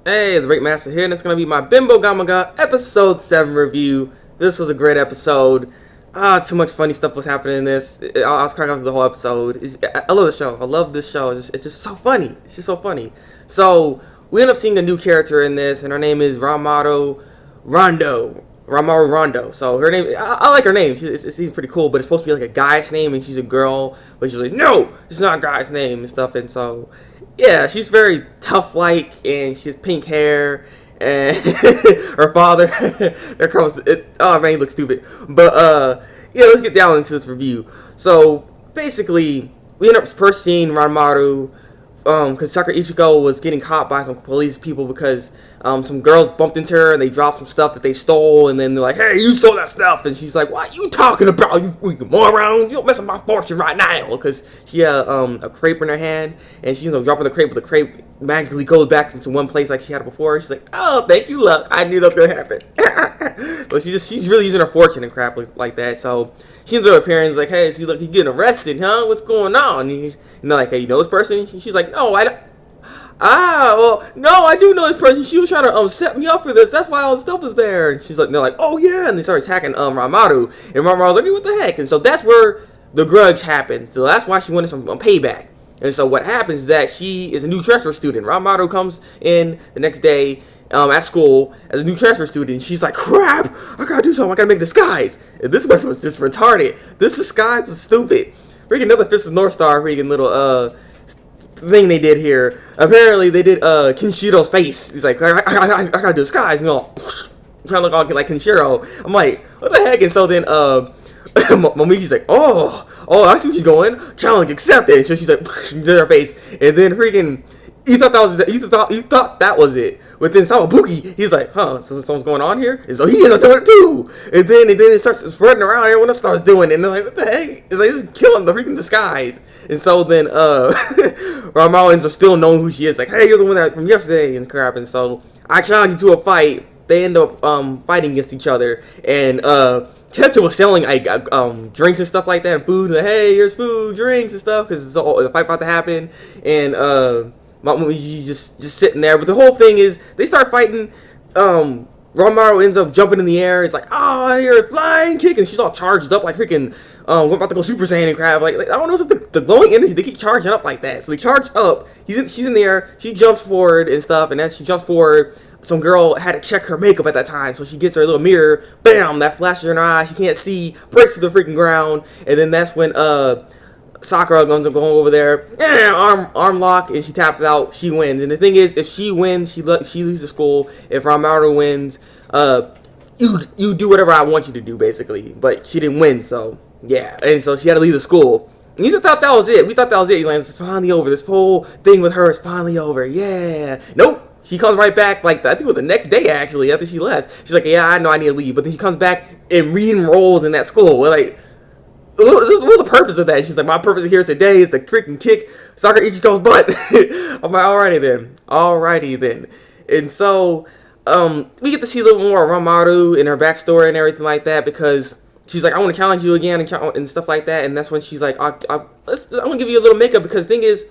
Hey, the Thabreakmasta here, and it's going to be my Binbougami episode 7 review. This was a great episode. Too much funny stuff was happening in this. I was cracking up through the whole episode. I love the show. I love this show. It's just so funny. It's just so funny. So, we end up seeing a new character in this, and her name is Ranmaru Rindou. Ranmaru Rindou. So, her name, I like her name. It seems pretty cool, but it's supposed to be like a guy's name, and she's a girl. But she's like, no, it's not a guy's name and stuff, and so... yeah, she's very tough-like, and she has pink hair, and her father, there comes, oh man, he looks stupid, but, yeah, let's get down into this review. So, basically, we end up first seeing Ranmaru, because Sakura Ichiko was getting caught by some police people because, some girls bumped into her, and they dropped some stuff that they stole, and then they're like, hey, you stole that stuff, and she's like, what are you talking about, you moron, you don't mess with my fortune right now, because she had, a crepe in her hand, and she's dropping the crepe, but the crepe magically goes back into one place like she had it before. She's like, oh, thank you, luck, I knew that was gonna happen. So she's really using her fortune and crap like that. So she ends up with her parents like, hey, she's like, you getting arrested, huh? What's going on? And they're like, hey, you know this person? She's like, no, I don't. Well, no, I do know this person. She was trying to set me up for this. That's why all the stuff was there. And she's like, they're like, oh yeah, and they start attacking Ranmaru, and Ranmaru's like, hey, what the heck? And so that's where the grudge happened. So that's why she wanted some payback. And so what happens is that she is a new transfer student. Ranmaru comes in the next day at school as a new transfer student. She's like, crap, I gotta do something. I gotta make a disguise. And this person was just retarded. This disguise was stupid. Freaking another Fist of North Star freaking little thing they did here. Apparently they did Kenshiro's face. He's like, I gotta do disguise, and all trying to look all like Kenshiro. I'm like, what the heck? And so then Momiki's like, oh, I see where she's going. Challenge accepted. So she's like, did her face, and then freaking, you thought that was it. But then Thabreakmasta, he's like, huh, so something's going on here? And so he ends up doing it too. And then it starts spreading around, everyone else starts doing it, and they're like, what the heck? It's like, this is killing the freaking disguise. And so then Ranmaru ends up still knowing who she is, like, hey, you're the one that from yesterday and crap. And so I challenge you to a fight. They end up fighting against each other, and Ketsu was selling like drinks and stuff like that, and food. Like, hey, here's food, drinks, and stuff, because the fight about to happen. And you just sitting there. But the whole thing is they start fighting. Ranmaru ends up jumping in the air. It's like, oh, I hear a flying kick, and she's all charged up like freaking. We're about to go Super Saiyan and crap. Like I don't know if the glowing energy, they keep charging up like that. So they charge up. She's in the air. She jumps forward and stuff, and as she jumps forward, some girl had to check her makeup at that time, so she gets her little mirror, bam, that flashes in her eye, she can't see, breaks to the freaking ground, and then that's when Sakura ends up going over there, arm lock, and she taps out, she wins. And the thing is, if she wins, she leaves the school. If Ranmaru wins, you do whatever I want you to do, basically. But she didn't win, so yeah, and so she had to leave the school. We thought that was it. We thought that was it. It's finally over. This whole thing with her is finally over. Yeah. Nope. She comes right back, like, I think it was the next day, actually, after she left. She's like, yeah, I know I need to leave. But then she comes back and re-enrolls in that school. We're like, what was the purpose of that? She's like, my purpose here today is to freaking kick Sakura Ichiko's butt. I'm like, alrighty then. And so, we get to see a little more of Ranmaru and her backstory and everything like that, because she's like, I want to challenge you again and stuff like that. And that's when she's like, I'm going to give you a little makeup, because the thing is,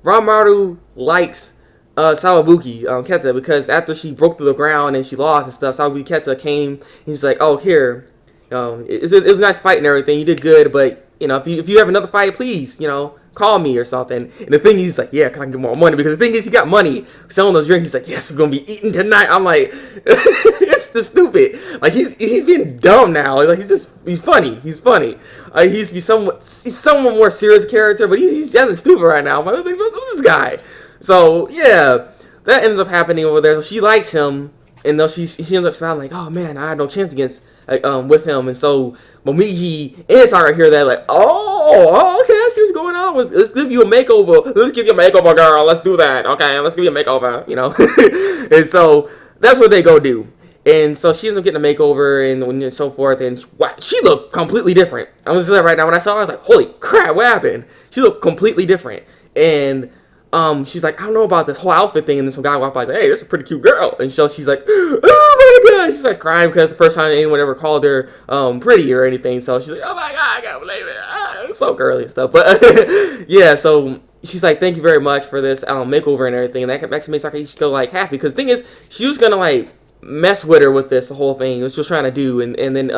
Ranmaru likes Thabreakmasta, Ketsa, because after she broke through the ground and she lost and stuff, Thabreakmasta Ketsa came, and he's like, oh, here, it was a nice fight and everything, you did good, but, if you have another fight, please, call me or something. And the thing is, he's like, yeah, can I get more money? Because the thing is, he got money selling those drinks. He's like, yes, we're going to be eating tonight. I'm like, it's just stupid. Like, he's being dumb now. Like, he's funny. He's funny. He's somewhat more serious character, but he's just stupid right now. I'm like, what's this guy? So, yeah, that ends up happening over there. So she likes him, and though she ends up smiling like, oh, man, I had no chance with him. And so Momiji and Sakura hear that, like, oh, okay, I see what's going on. Let's give you a makeover. Let's give you a makeover, girl. Let's do that. Okay, let's give you a makeover, And so that's what they go do. And so she ends up getting a makeover and so forth. And she looked completely different. I'm going to say that right now. When I saw her, I was like, holy crap, what happened? She looked completely different. And she's like, I don't know about this whole outfit thing, and then some guy walked by like, hey, that's a pretty cute girl, and so she's like, oh my god, she starts crying because the first time anyone ever called her pretty or anything, so she's like, oh my god, I can't believe it, it's so girly and stuff, but yeah, so she's like, thank you very much for this makeover and everything. And that actually made Sakura Ichiko like happy, because the thing is, she was gonna like mess with her with this the whole thing. It was just trying to do, and then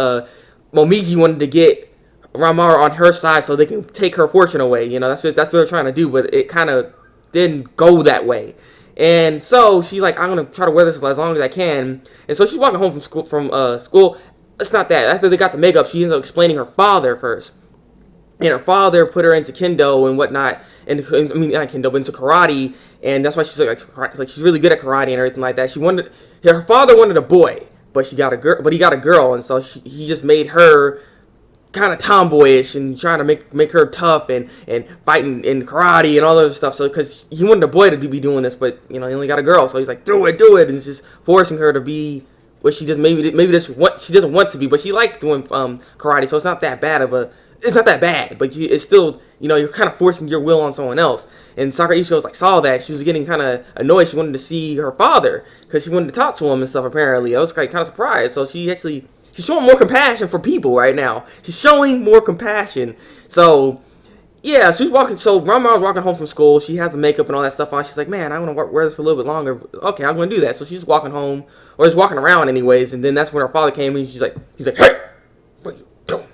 Momiji wanted to get Ranmaru on her side so they can take her portion away. You know, that's what they're trying to do, but it kind of didn't go that way. And so she's like, I'm gonna try to wear this as long as I can. And so she's walking home from school. It's not that. After they got the makeup, she ends up explaining her father first. And her father put her into kendo and whatnot, and I mean not kendo, but into karate, and that's why she's like she's really good at karate and everything like that. Her father wanted a boy, but he got a girl, and so he just made her kind of tomboyish and trying to make her tough and fighting in karate and all that stuff. So because he wanted a boy to be doing this, but you know he only got a girl, so he's like, do it, and it's just forcing her to be what she just maybe this what she doesn't want to be, but she likes doing karate, so it's not that bad, but it's still, you know, you're kind of forcing your will on someone else. And Sakura Ichiko saw that. She was getting kind of annoyed. She wanted to see her father because she wanted to talk to him and stuff, apparently. I was kind of surprised. So she's showing more compassion for people right now. She's showing more compassion. So, yeah, she's walking. So Ranmaru was walking home from school. She has the makeup and all that stuff on. She's like, man, I want to wear this for a little bit longer. Okay, I'm going to do that. So she's walking home, or just walking around anyways. And then that's when her father came in. He's like, hey, what are you doing?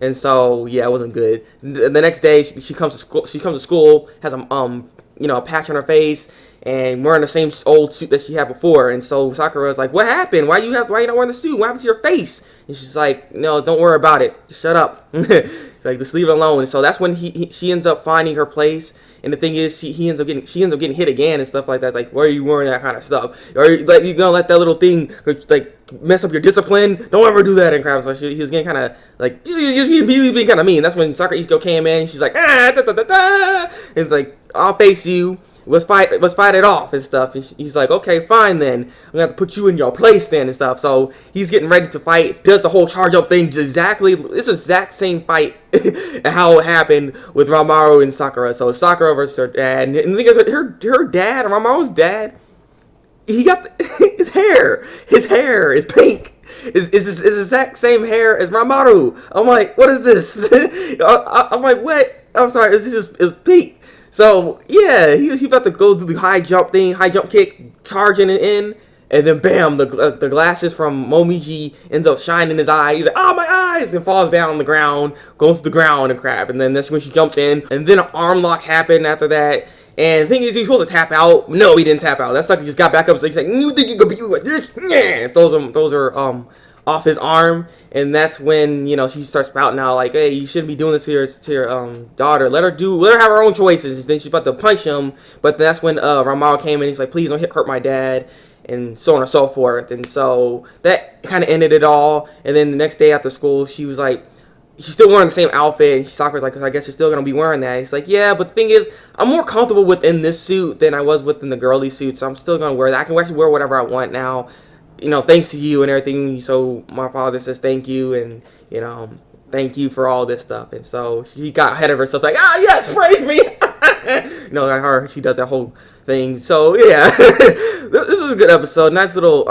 And so, yeah, it wasn't good. The next day, she comes to school, has a patch on her face, and wearing the same old suit that she had before. And so Sakura's like, what happened? Why you not wearing the suit? What happened to your face? And she's like, no, don't worry about it. Just shut up. It's like, just leave it alone. And so that's when she ends up finding her place. And the thing is, she ends up getting hit again and stuff like that. It's like, why are you wearing that kind of stuff? Or like, you gonna let that little thing like mess up your discipline? Don't ever do that. And crap. So he was getting kind of like, he was being kind of mean. That's when Sakura Ichiko came in. She's like, And it's like, I'll face you. Let's fight it off and stuff. And he's like, okay, fine then. I'm gonna have to put you in your place then and stuff. So he's getting ready to fight. Does the whole charge up thing exactly. It's the exact same fight how it happened with Ranmaru and Sakura. So Sakura versus her dad. And the thing is, her dad, Ranmaru's dad, he got his hair. His hair is pink. Is the exact same hair as Ranmaru. I'm like, what is this? I'm like, what? I'm sorry. It's pink. So, yeah, he was about to go do the high jump kick, charging it in, and then bam, the glasses from Momiji ends up shining in his eye. He's like, oh, my eyes, and falls down on the ground, goes to the ground and crap, and then that's when she jumps in, and then an arm lock happened after that, and the thing is, he was supposed to tap out. No, he didn't tap out. That sucker just got back up, so he's like, you think you could be like this? Yeah, throws her off his arm, and that's when, you know, she starts spouting out like, hey, you shouldn't be doing this to your daughter. Let her have her own choices. And then she's about to punch him, but that's when Ranmaru came in. He's like, please don't hurt my dad, and so on and so forth. And so that kind of ended it all. And then the next day after school, she was like, she's still wearing the same outfit, and Sakura's like, I guess you're still gonna be wearing that. He's like, yeah, but the thing is, I'm more comfortable within this suit than I was within the girly suit, so I'm still gonna wear that. I can actually wear whatever I want now, you know, thanks to you and everything. So my father says thank you, and you know, thank you for all this stuff. And so she got ahead of herself, like, yes, praise me. You know, like her, she does that whole thing. So yeah, this is a good episode. Nice little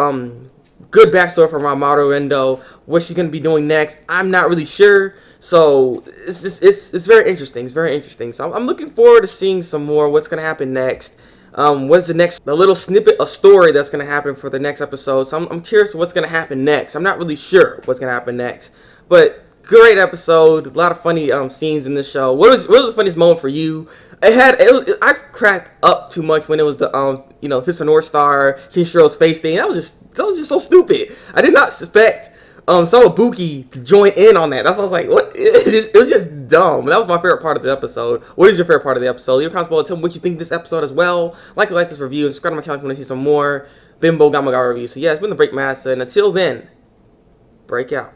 good backstory for Ranmaru Rindou. What she's gonna be doing next, I'm not really sure. So it's very interesting. It's very interesting. So I'm looking forward to seeing some more. What's gonna happen next? What's the little snippet of story that's going to happen for the next episode. So I'm curious what's going to happen next. I'm not really sure what's going to happen next. But great episode. A lot of funny scenes in this show. What was the funniest moment for you? I cracked up too much when it was the Fist of North Star, Kinshiro's face thing. That was just so stupid. I did not suspect Sawabuki to join in on that. That's what I was like, what? It was just dumb. That was my favorite part of the episode. What is your favorite part of the episode? Leave a comment below. Tell me what you think of this episode as well. Like this review, and subscribe to my channel if you want to see some more Binbougami reviews. So yeah, it's been the Thabreakmasta, and until then, break out.